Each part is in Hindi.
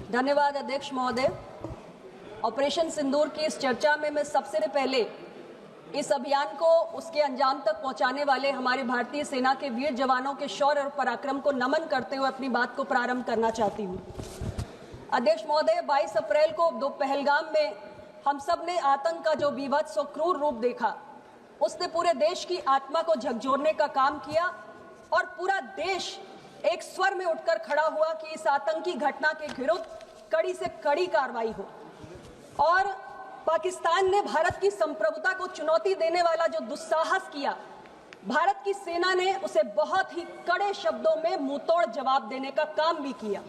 धन्यवाद अध्यक्ष महोदय। ऑपरेशन सिंदूर की इस चर्चा में मैं सबसे पहले इस अभियान को उसके अंजाम तक पहुंचाने वाले हमारे भारतीय सेना के वीर जवानों के शौर्य और पराक्रम को नमन करते हुए अपनी बात को प्रारंभ करना चाहती हूं। अध्यक्ष महोदय, 22 अप्रैल को दो पहलगाम में हम सब ने आतंक का जो बीभत्स और क्रूर रूप देखा, उसने पूरे देश की आत्मा को झकझोरने का काम किया और पूरा देश एक स्वर में उठकर खड़ा हुआ कि इस आतंकी घटना के विरुद्ध कड़ी से कड़ी कार्रवाई हो। और पाकिस्तान ने भारत की संप्रभुता को चुनौती देने वाला जो दुस्साहस किया, भारत की सेना ने उसे बहुत ही कड़े शब्दों में मुंहतोड़ जवाब देने का काम भी किया।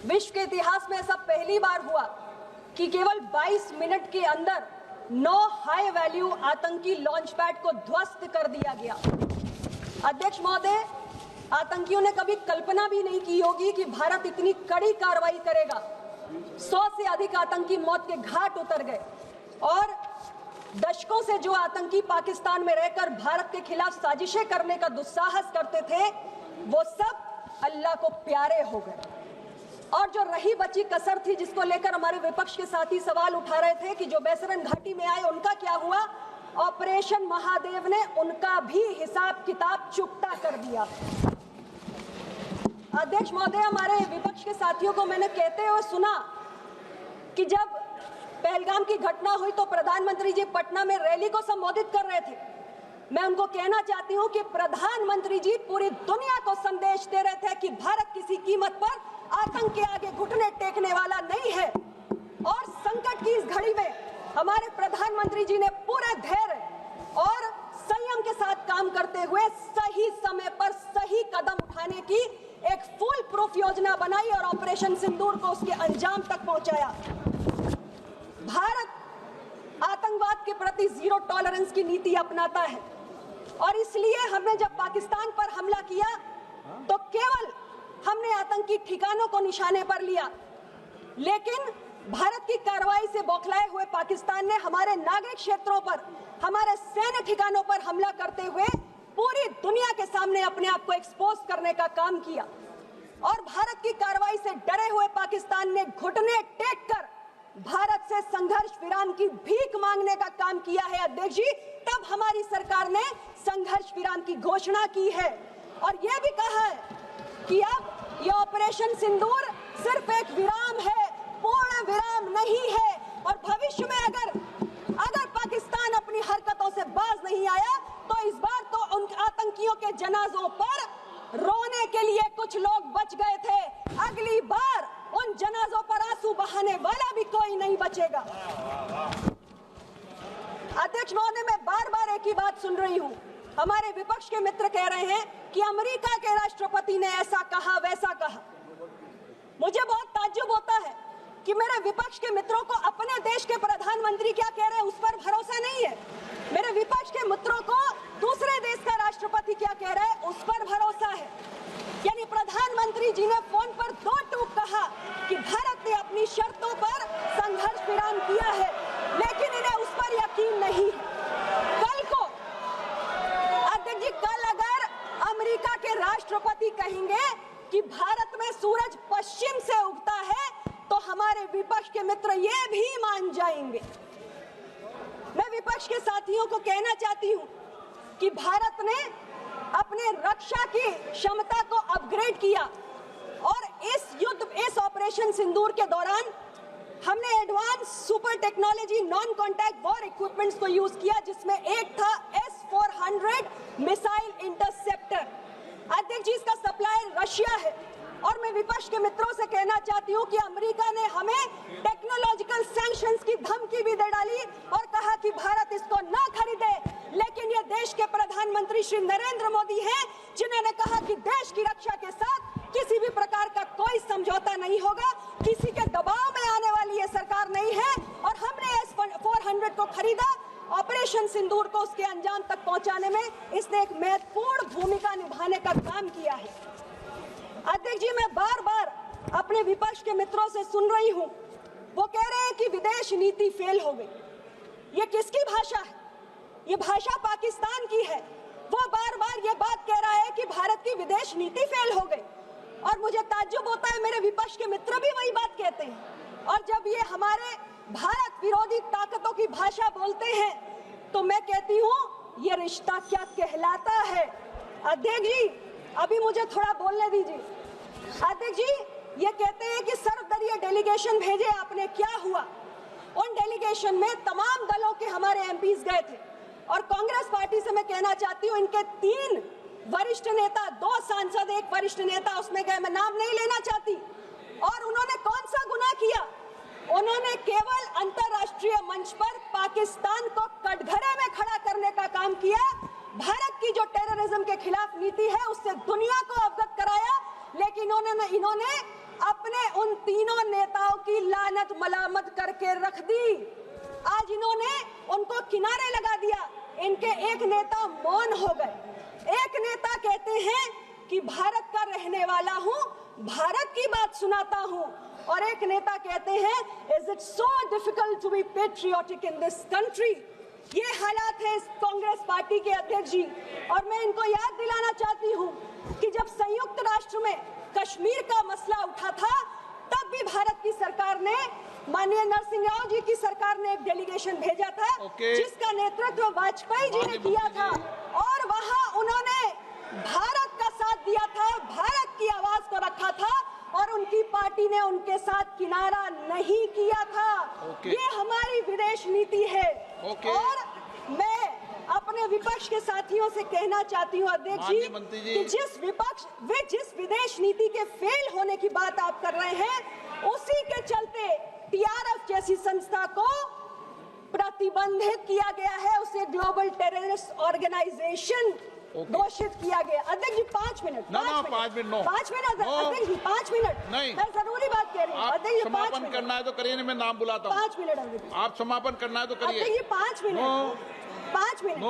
विश्व के इतिहास में ऐसा पहली बार हुआ कि केवल 22 मिनट के अंदर 9 हाई वैल्यू आतंकी लॉन्च पैड को ध्वस्त कर दिया गया। अध्यक्ष महोदय, आतंकियों ने कभी कल्पना भी नहीं की होगी कि भारत इतनी कड़ी कार्रवाई करेगा। 100 से अधिक आतंकी मौत के घाट उतर गए और दशकों से जो आतंकी पाकिस्तान में रहकर भारत के खिलाफ साजिशें करने का दुस्साहस करते थे, वो सब अल्लाह को प्यारे हो गए। और जो रही बची कसर थी, जिसको लेकर हमारे विपक्ष के साथी सवाल उठा रहे थे कि जो बैसरन घाटी में आए उनका क्या हुआ, ऑपरेशन महादेव ने उनका भी हिसाब किताब चुकता कर दिया। अध्यक्ष महोदय, हमारे विपक्ष के साथियों को मैंने कहते हुए सुना कि जब पहलगाम की घटना हुई तो प्रधानमंत्री जी पटना में रैली को संबोधित कर रहे थे। मैं उनको कहना चाहती हूं कि प्रधानमंत्री जी पूरी दुनिया को संदेश दे रहे थे कि भारत किसी कीमत पर आतंक के आगे घुटने टेकने वाला नहीं है। और संकट की इस घड़ी में हमारे प्रधानमंत्री जी ने पूरे धैर्य और संयम के साथ काम करते हुए सही समय पर सही कदम उठाने की एक फुल प्रूफ योजना बनाई और ऑपरेशन सिंदूर को उसके अंजाम तक पहुंचाया। भारत आतंकवाद के प्रति जीरो टॉलरेंस की नीति अपनाता है और इसलिए हमने जब पाकिस्तान पर हमला किया तो केवल हमने आतंकी ठिकानों को निशाने पर लिया, लेकिन भारत की कार्रवाई से बौखलाए हुए पाकिस्तान ने हमारे नागरिक क्षेत्रों पर, हमारे सैन्य ठिकानों पर हमला करते हुए पूरी दुनिया के सामने अपने आप को एक्सपोज करने का काम किया। और भारत की कार्रवाई से डरे हुए पाकिस्तान ने घुटने टेक कर भारत से संघर्ष विराम की भीख मांगने का काम किया है। अध्यक्ष जी, तब हमारी सरकार ने संघर्ष विराम की घोषणा की है और यह भी कहा है कि अब यह ऑपरेशन सिंदूर सिर्फ एक विराम है, पूर्ण विराम नहीं है। और भविष्य में अगर पाकिस्तान अपनी हरकतों से बाज नहीं आया तो इस बार तो उन आतंकियों के जनाजों पर रोने के लिए कुछ लोग बच गए थे, अगली बार उन जनाजों पर आंसू बहाने वाला भी कोई नहीं बचेगा। अध्यक्ष महोदय, मैं बार बार एक ही बात सुन रही हूँ। हमारे विपक्ष के मित्र कह रहे हैं कि अमेरिका के राष्ट्रपति ने ऐसा कहा वैसा कहा। मुझे बहुत ताज्जुब होता है कि मेरे विपक्ष के मित्रों को अपने देश के प्रधानमंत्री क्या कह रहे हैं उस पर भरोसा नहीं है। मेरे विपक्ष के मित्रों को दूसरे देश का राष्ट्रपति क्या कह रहा है उस पर भरोसा है। यानी प्रधानमंत्री जी ने फोन पर 2 टूक कहा कि भारत ने अपनी शर्तों पर संघर्ष विराम किया है, लेकिन इन्हें उस पर यकीन नहीं है। कल को अध्यक्ष जी, कल अगर अमेरिका के राष्ट्रपति कहेंगे कि भारत में सूरज पश्चिम से उगता है तो हमारे विपक्ष के मित्र ये भी मान जाएंगे। मैं विपक्ष के साथियों को कहना चाहती हूं कि भारत ने अपने रक्षा की क्षमता को अपग्रेड किया और इस ऑपरेशन सिंदूर के दौरान हमने advance super technology non contact war equipments को यूज किया, जिसमें एक था S-400 मिसाइल इंटरसेप्टर। अध्यक्ष जी, इसका सप्लायर रशिया है और मैं विपक्ष के मित्रों से कहना चाहती हूं कि अमेरिका ने हमें टेक्नोलॉजिकल सैंक्शंस की धमकी भी दे डाली और कहा कि भारत इसको ना खरीदे, लेकिन ये देश के प्रधानमंत्री श्री नरेंद्र मोदी हैं जिन्होंने कहा कि देश की रक्षा के साथ किसी भी प्रकार का कोई समझौता नहीं होगा, किसी के दबाव में आने वाली ये सरकार नहीं है। और हमने S-400 को खरीदा। ऑपरेशन सिंदूर को उसके अंजाम तक पहुंचाने में इसने एक महत्वपूर्ण भूमिका निभाने का काम किया है। अध्यक्ष जी, मैं बार बार अपने विपक्ष के मित्रों से सुन रही हूं, वो कह रहे हैं कि विदेश नीति फेल हो गई। ये किसकी भाषा है? ये भाषा पाकिस्तान की है। वो बार बार ये बात कह रहा है कि भारत की विदेश नीति फेल हो गई और मुझे ताज्जुब होता है, मेरे विपक्ष के मित्र भी वही बात कहते हैं। और जब ये हमारे भारत विरोधी ताकतों की भाषा बोलते हैं तो मैं कहती हूँ ये रिश्ता क्या कहलाता है। अध्यक्ष जी, अभी मुझे थोड़ा बोलने दीजिए। अध्यक्ष जी, ये कहते हैं कि सर्वदलीय डेलीगेशन भेजे आपने, क्या हुआ? उन डेलीगेशन में तमाम दलों के हमारे एमपीज गए थे और कांग्रेस पार्टी से मैं कहना चाहती हूँ इनके 3 वरिष्ठ नेता, 2 सांसद, 1 वरिष्ठ नेता उसमें गए, मैं नाम नहीं लेना चाहती। और उन्होंने कौन सा गुनाह किया? उन्होंने केवल अंतर्राष्ट्रीय मंच पर पाकिस्तान को कटघरे में खड़ा करने का काम किया। भारत की जो टेररिज्म के खिलाफ नीति है उससे दुनिया को अवगत कराया, लेकिन इन्होंने अपने उन तीनों नेताओं की लानत मलामत करके रख दी। आज इन्होंने उनको किनारे लगा दिया। इनके एक नेता मौन हो गए। एक नेता कहते हैं कि भारत का रहने वाला हूं, भारत की बात सुनाता हूं, और एक नेता कहते हैं is it so difficult to be patriotic in this country. ये हालात है इस कांग्रेस पार्टी के अध्यक्ष जी। और मैं इनको याद दिलाना चाहती हूं कि जब संयुक्त राष्ट्र में कश्मीर का मसला उठा था तब भी भारत की सरकार ने, माननीय नरसिंह राव जी की सरकार ने एक डेलीगेशन भेजा था जिसका नेतृत्व वाजपेयी जी ने किया था, और वहां उन्होंने भारत का साथ दिया था, भारत की आवाज को रखा था, और उनकी पार्टी ने उनके साथ किनारा नहीं किया था। ये हमारी विदेश नीति है। और मैं अपने विपक्ष के साथियों से कहना चाहती हूँ अध्यक्ष जी कि जिस विदेश नीति के फेल होने की बात आप कर रहे हैं, उसी के चलते टीआरएफ जैसी संस्था को प्रतिबंधित किया गया है, उसे ग्लोबल टेररिस्ट ऑर्गेनाइजेशन घोषित किया गया। अध्यक्ष जी 5 मिनट, 5 मिनट अध्यक्ष जी, 5 मिनट नहीं, मैं जरूरी बात कह रही हूँ अध्यक्ष जी। समापन करना है तो करिए, मैं नाम बुलाता हूँ। 5 मिनट अध्यक्ष जी, आप समापन करना है तो करिए। अध्यक्ष जी 5 मिनट, 5 मिनट,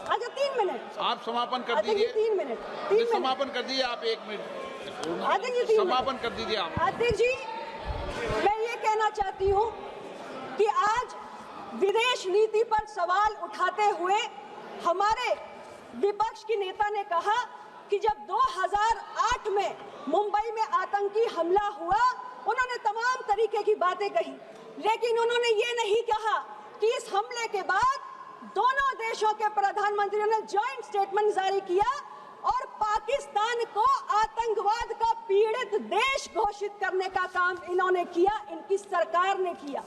अच्छा 3 मिनट आप समापन कर दीजिए। 3 मिनट समापन कर दीजिए आप। 1 मिनट अध्यक्ष जी, समापन कर दीजिए आप। अध्यक्ष जी, मैं ये कहना चाहती हूँ कि आज विदेश नीति पर सवाल उठाते हुए हमारे विपक्ष की नेता ने कहा कि जब 2008 में मुंबई में आतंकी हमला हुआ, उन्होंने तमाम तरीके की बातें कही, लेकिन उन्होंने ये नहीं कहा कि इस हमले के बाद दोनों देशों के प्रधानमंत्रियों ने जॉइंट स्टेटमेंट जारी किया और पाकिस्तान को आतंकवाद का पीड़ित देश घोषित करने का काम इन्होंने किया, इनकी सरकार ने किया।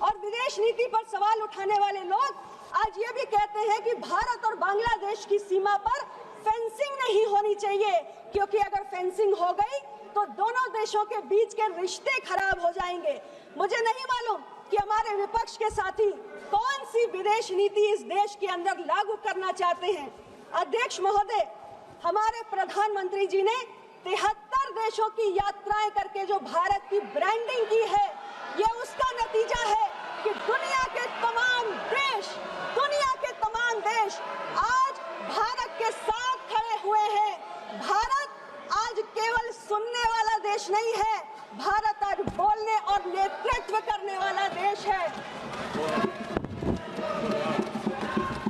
और विदेश नीति पर सवाल उठाने वाले लोग आज ये भी कहते हैं कि भारत और बांग्लादेश की सीमा पर फेंसिंग नहीं होनी चाहिए, क्योंकि अगर फेंसिंग हो गई तो दोनों देशों के बीच के रिश्ते खराब हो जाएंगे। मुझे नहीं मालूम कि हमारे विपक्ष के साथी कौन सी विदेश नीति इस देश के अंदर लागू करना चाहते हैं। अध्यक्ष महोदय, हमारे प्रधानमंत्री जी ने 73 देशों की यात्राएं करके जो भारत की ब्रांडिंग की है, ये उसका नतीजा है कि दुनिया के तमाम देश आज भारत के साथ खड़े हुए हैं। भारत आज केवल सुनने वाला देश नहीं है, भारत आज बोलने और नेतृत्व करने वाला देश है।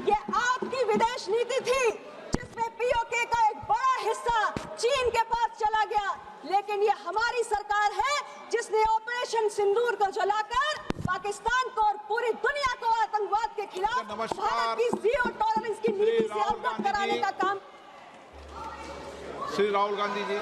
ये आपकी विदेश नीति थी जिसमें पीओके का एक बड़ा हिस्सा चीन के पास चला गया, लेकिन ये हमारी सरकार है जिसने ऑपरेशन सिंदूर को जलाकर पाकिस्तान को और पूरी दुनिया को आतंकवाद के खिलाफ भारत की जीरो टॉलरेंस की नीति से अवगत कराने का काम। श्री राहुल गांधी जी।